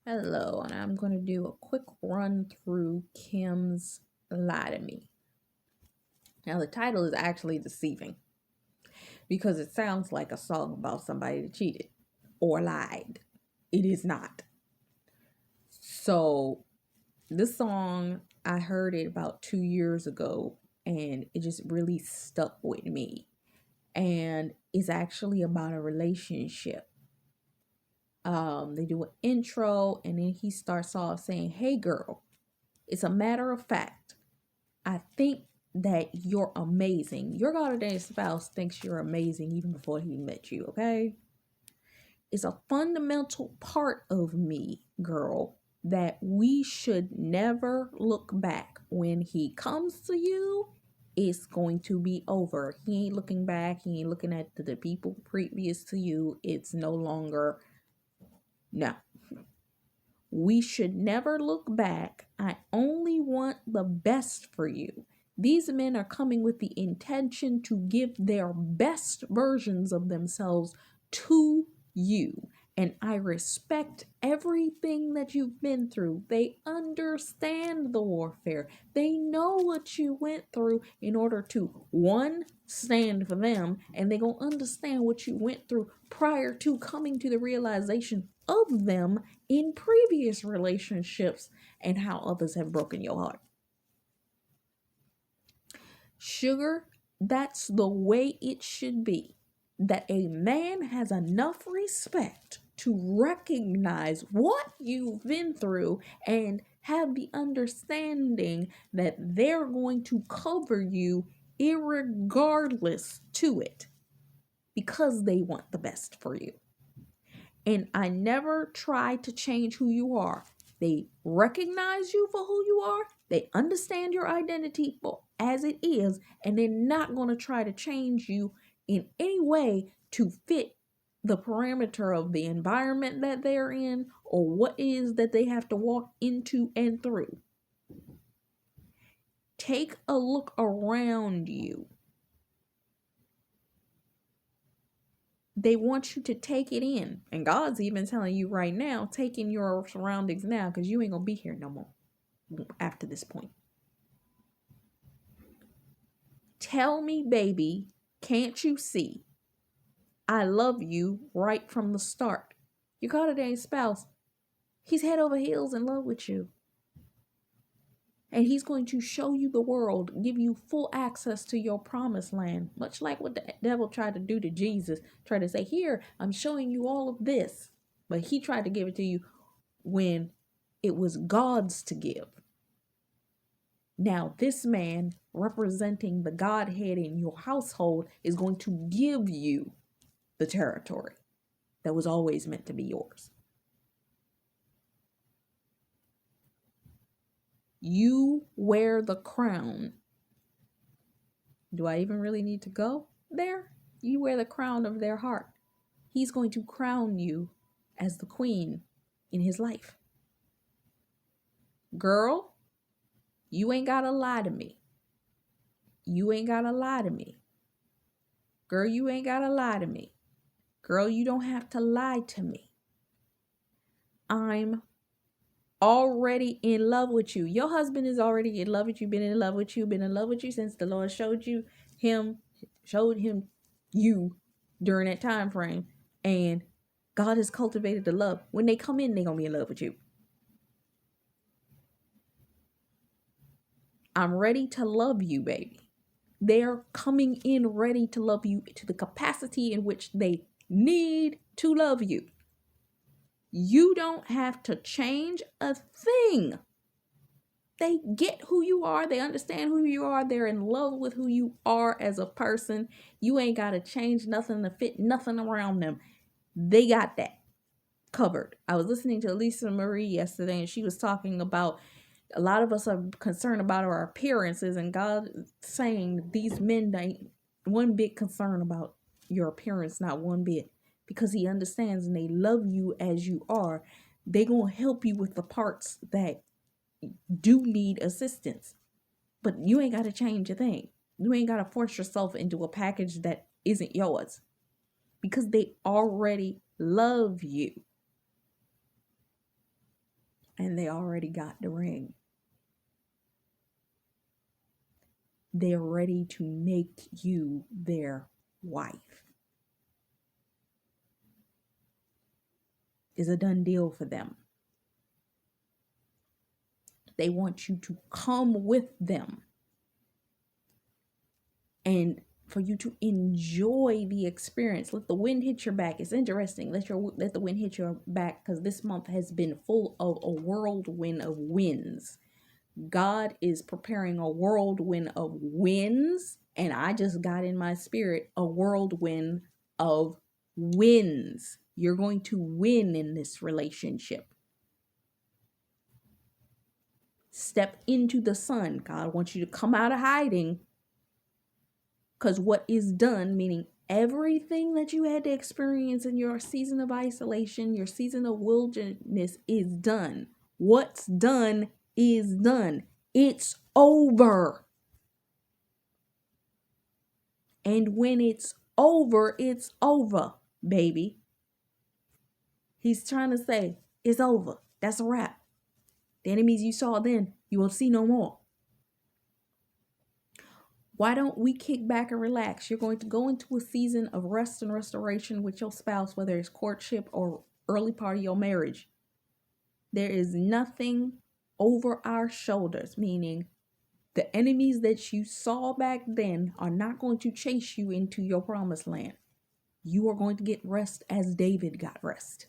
Hello, and I'm going to do a quick run through Kim's Lie to Me. Now, the title is actually deceiving because it sounds like a song about somebody that cheated or lied. It is not. So, this song, I heard it about 2 years ago and it just really stuck with me. And it's actually about a relationship. They do an intro and then he starts off saying, "Hey girl, it's a matter of fact. I think that you're amazing. Your goddamn spouse thinks you're amazing even before he met you, okay? It's a fundamental part of me, girl, that we should never look back. When he comes to you, it's going to be over. He ain't looking back. He ain't looking at the people previous to you. It's no longer, no. We should never look back. I only want the best for you. These men are coming with the intention to give their best versions of themselves to you. And I respect everything that you've been through. They understand the warfare. They know what you went through in order to, one, stand for them, and they gonna understand what you went through prior to coming to the realization of them in previous relationships and how others have broken your heart. Sugar, that's the way it should be. That a man has enough respect to recognize what you've been through and have the understanding that they're going to cover you irregardless to it because they want the best for you. And I never try to change who you are. They recognize you for who you are. They understand your identity for as it is, and they're not going to try to change you in any way to fit the parameter of the environment that they're in or what is that they have to walk into and through. Take a look around you. They want you to take it in. And God's even telling you right now, take in your surroundings now because you ain't going to be here no more after this point. Tell me, baby, can't you see? I love you right from the start. Your goddamn spouse, he's head over heels in love with you. And he's going to show you the world, give you full access to your promised land. Much like what the devil tried to do to Jesus. Tried to say, here, I'm showing you all of this. But he tried to give it to you when it was God's to give. Now, this man representing the Godhead in your household is going to give you the territory that was always meant to be yours. You wear the crown. Do I even really need to go there? You wear the crown of their heart. He's going to crown you as the queen in his life. Girl, you ain't gotta lie to me. You ain't gotta lie to me. Girl, you ain't gotta lie to me. Girl, you don't have to lie to me. I'm already in love with you. Your husband is already in love with you, been in love with you, been in love with you since the Lord showed him you during that time frame. And God has cultivated the love. When they come in, they're going to be in love with you. I'm ready to love you, baby. They're coming in ready to love you to the capacity in which they need to love you. You don't have to change a thing. They get who you are. They understand who you are. They're in love with who you are as a person. You ain't got to change nothing to fit nothing around them. They got that covered. I was listening to Lisa Marie yesterday, and she was talking about a lot of us are concerned about our appearances, and God saying these men ain't one bit concerned about your appearance, not one bit, because he understands and they love you as you are. They gonna help you with the parts that do need assistance, but you ain't got to change a thing. You ain't got to force yourself into a package that isn't yours because they already love you. and they already got the ring. They're ready to make you their wife. It's a done deal for them. They want you to come with them and for you to enjoy the experience. Let the wind hit your back. It's interesting. Let the wind hit your back, because this month has been full of a whirlwind of winds. God is preparing a whirlwind of winds, and I just got in my spirit a whirlwind of wins. You're going to win in this relationship. Step into the sun. God wants you to come out of hiding, because what is done, meaning everything that you had to experience in your season of isolation, your season of wilderness, is done. What's done is done. It's over. And when it's over, baby. He's trying to say, it's over. That's a wrap. The enemies you saw then, you will see no more. Why don't we kick back and relax? You're going to go into a season of rest and restoration with your spouse, whether it's courtship or early part of your marriage. There is nothing over our shoulders, meaning the enemies that you saw back then are not going to chase you into your promised land. You are going to get rest as David got rest.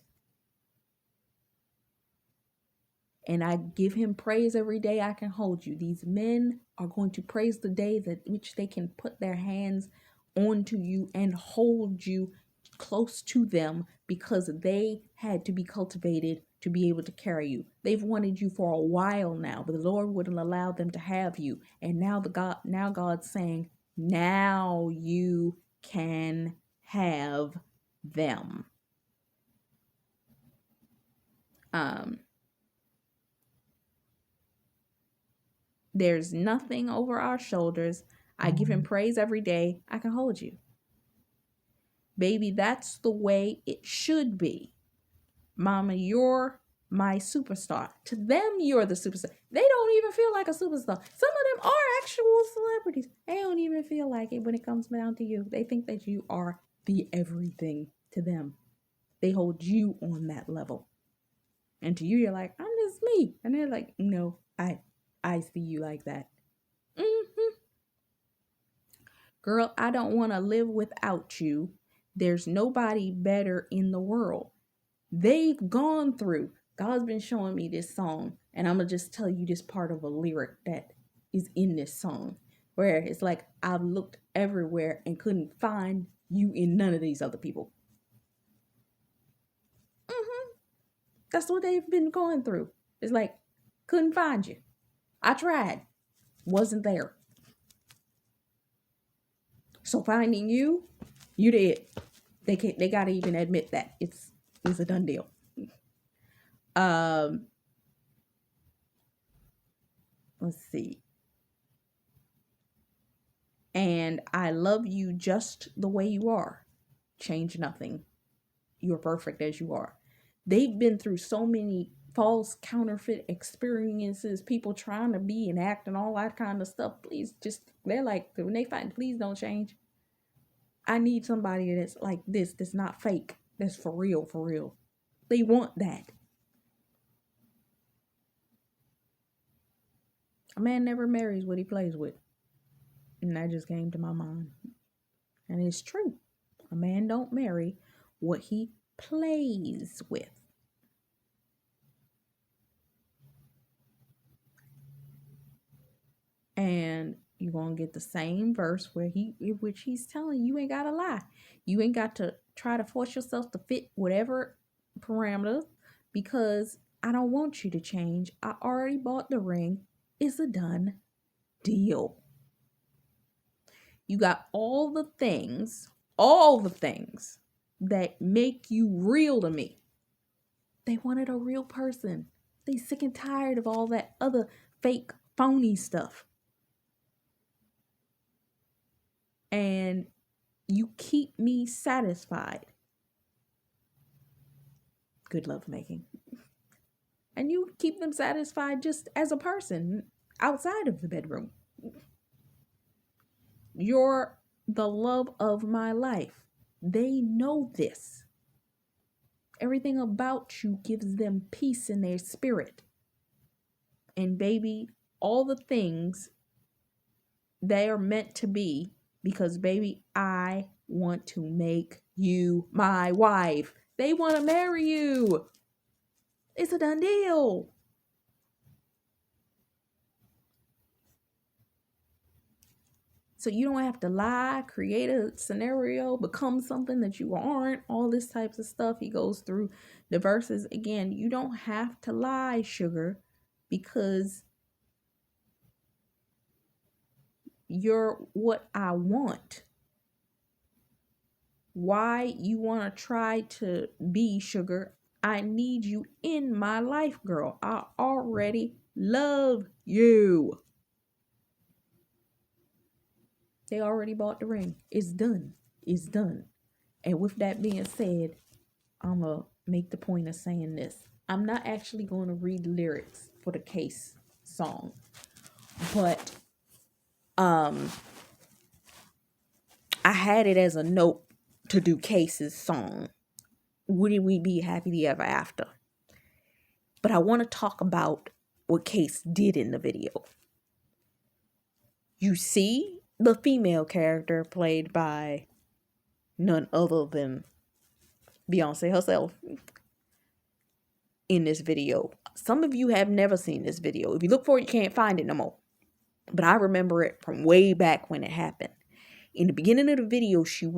And I give him praise every day I can hold you. These men are going to praise the day that which they can put their hands onto you and hold you close to them, because they had to be cultivated to be able to carry you. They've wanted you for a while now, but the Lord wouldn't allow them to have you. And now God's saying, now you can have them. There's nothing over our shoulders. I give him praise every day. I can hold you. Baby, that's the way it should be. Mama, you're my superstar. To them, you're the superstar. They don't even feel like a superstar. Some of them are actual celebrities. They don't even feel like it when it comes down to you. They think that you are the everything to them. They hold you on that level. And to you, you're like, I'm just me. And they're like, no, I see you like that. Girl, I don't want to live without you. There's nobody better in the world. They've gone through. God's been showing me this song, and I'm going to just tell you this part of a lyric that is in this song, where it's like, I've looked everywhere and couldn't find you in none of these other people. That's what they've been going through. It's like, couldn't find you. I tried. Wasn't there. So finding you, you did. They gotta even admit that. It's a done deal. Let's see. And I love you just the way you are. Change nothing. You're perfect as you are. They've been through so many false counterfeit experiences, people trying to be and act and all that kind of stuff. Please, they're like, when they find, please don't change. I need somebody that's like this, that's not fake, that's for real, for real. They want that. A man never marries what he plays with. And that just came to my mind. And it's true. A man don't marry what he plays with. And you're going to get the same verse which he's telling you ain't got to lie. You ain't got to try to force yourself to fit whatever parameters, because I don't want you to change. I already bought the ring. It's a done deal. You got all the things that make you real to me. They wanted a real person. They sick and tired of all that other fake, phony stuff. And you keep me satisfied. Good love making. And you keep them satisfied just as a person outside of the bedroom. You're the love of my life. They know this. Everything about you gives them peace in their spirit. And baby, all the things they are meant to be, because baby, I want to make you my wife. They want to marry you. It's a done deal. So you don't have to lie, create a scenario, become something that you aren't, all this types of stuff. He goes through the verses again. You don't have to lie, sugar, because you're what I want. Why you want to try to be sugar? I need you in my life, girl. I already love you. They already bought the ring. It's done. It's done. And with that being said, I'm going to make the point of saying this. I'm not actually going to read lyrics for the Case song. But I had it as a note to do Case's song. Wouldn't we be happy ever after? But I want to talk about what Case did in the video. You see the female character played by none other than Beyonce herself in this video. Some of you have never seen this video. If you look for it, you can't find it no more. But I remember it from way back when it happened. In the beginning of the video, she's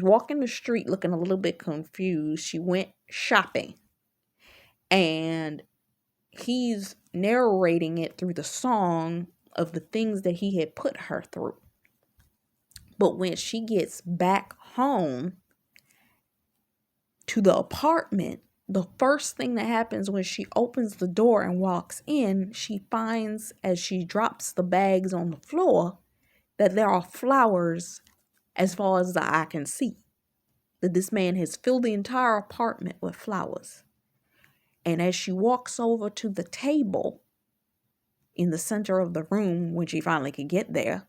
walking the street looking a little bit confused. She went shopping. And he's narrating it through the song of the things that he had put her through. But when she gets back home to the apartment, the first thing that happens when she opens the door and walks in, she finds, as she drops the bags on the floor, that there are flowers as far as the eye can see. That this man has filled the entire apartment with flowers. And as she walks over to the table in the center of the room, when she finally could get there,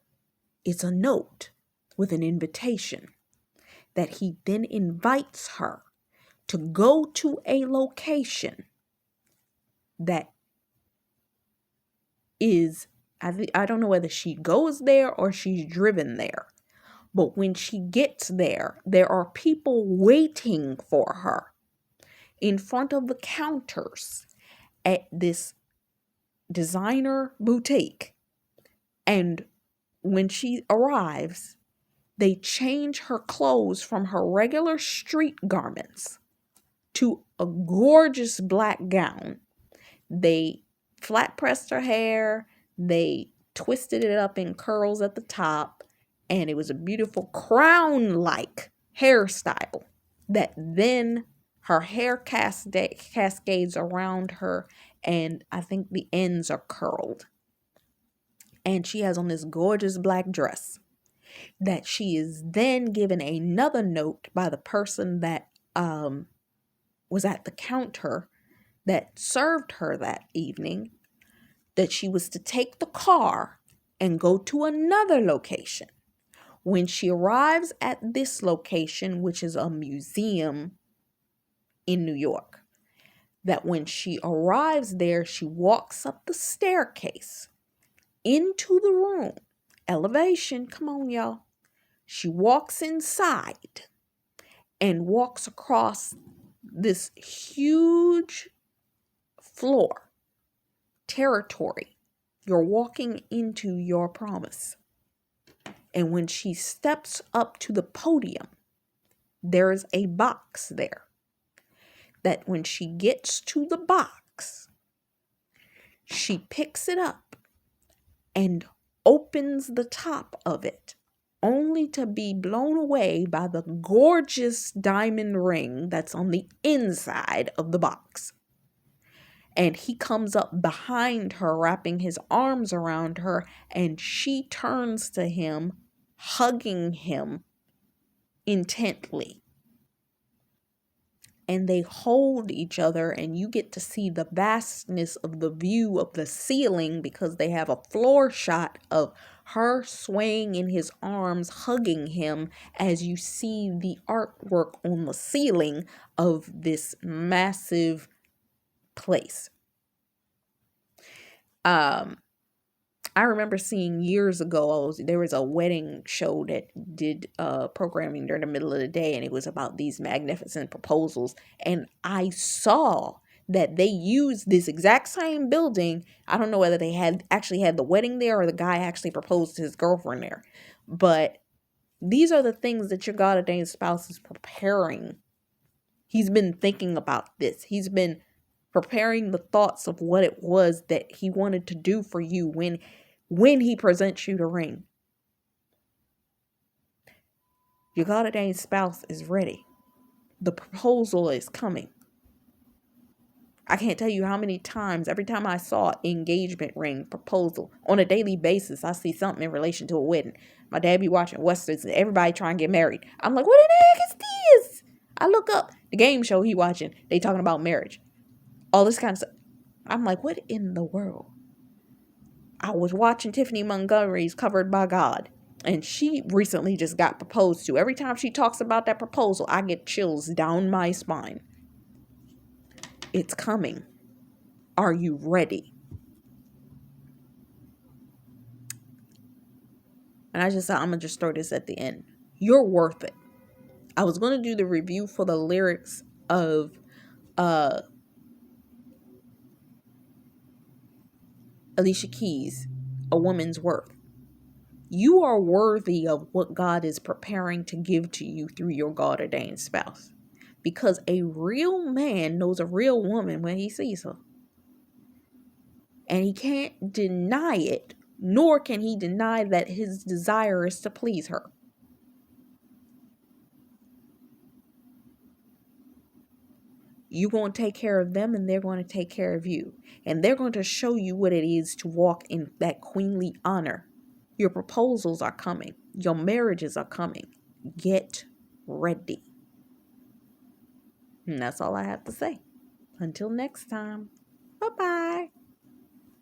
it's a note with an invitation that he then invites her to go to a location that is, I don't know whether she goes there or she's driven there. But when she gets there, there are people waiting for her in front of the counters at this designer boutique. And when she arrives, they change her clothes from her regular street garments to a gorgeous black gown. They flat pressed her hair, they twisted it up in curls at the top, and it was a beautiful crown-like hairstyle that then her hair cascades around her, and I think the ends are curled. And she has on this gorgeous black dress that she is then given another note by the person that was at the counter that served her that evening, that she was to take the car and go to another location. When she arrives at this location, which is a museum in New York, that when she arrives there, she walks up the staircase into the room. Elevation, come on, y'all. She walks inside and walks across this huge floor, territory. You're walking into your promise. And when she steps up to the podium, there is a box there. That when she gets to the box, she picks it up and opens the top of it, only to be blown away by the gorgeous diamond ring that's on the inside of the box. And he comes up behind her, wrapping his arms around her, and she turns to him, hugging him intently. and they hold each other, and you get to see the vastness of the view of the ceiling because they have a floor shot of her swaying in his arms, hugging him, as you see the artwork on the ceiling of this massive place. I remember seeing years ago, there was a wedding show that did programming during the middle of the day, and it was about these magnificent proposals. And I saw that they used this exact same building. I don't know whether they had actually had the wedding there or the guy actually proposed to his girlfriend there. But these are the things that your God ordained spouse is preparing. He's been thinking about this. He's been preparing the thoughts of what it was that he wanted to do for you when he presents you the ring. Your God ordained spouse is ready. The proposal is coming. I can't tell you how many times, every time I saw engagement ring, proposal, on a daily basis, I see something in relation to a wedding. My dad be watching Westerns and everybody trying to get married. I'm like, what in the heck is this? I look up the game show he watching. They talking about marriage. All this kind of stuff. I'm like, what in the world? I was watching Tiffany Montgomery's Covered by God, and she recently just got proposed to. Every time she talks about that proposal, I get chills down my spine. It's coming. Are you ready? And I just thought, I'm going to just throw this at the end. You're worth it. I was going to do the review for the lyrics of Alicia Keys, A Woman's Worth. You are worthy of what God is preparing to give to you through your God ordained spouse. Because a real man knows a real woman when he sees her. And he can't deny it, nor can he deny that his desire is to please her. You're going to take care of them, and they're going to take care of you. And they're going to show you what it is to walk in that queenly honor. Your proposals are coming. Your marriages are coming. Get ready. And that's all I have to say. Until next time. Bye-bye.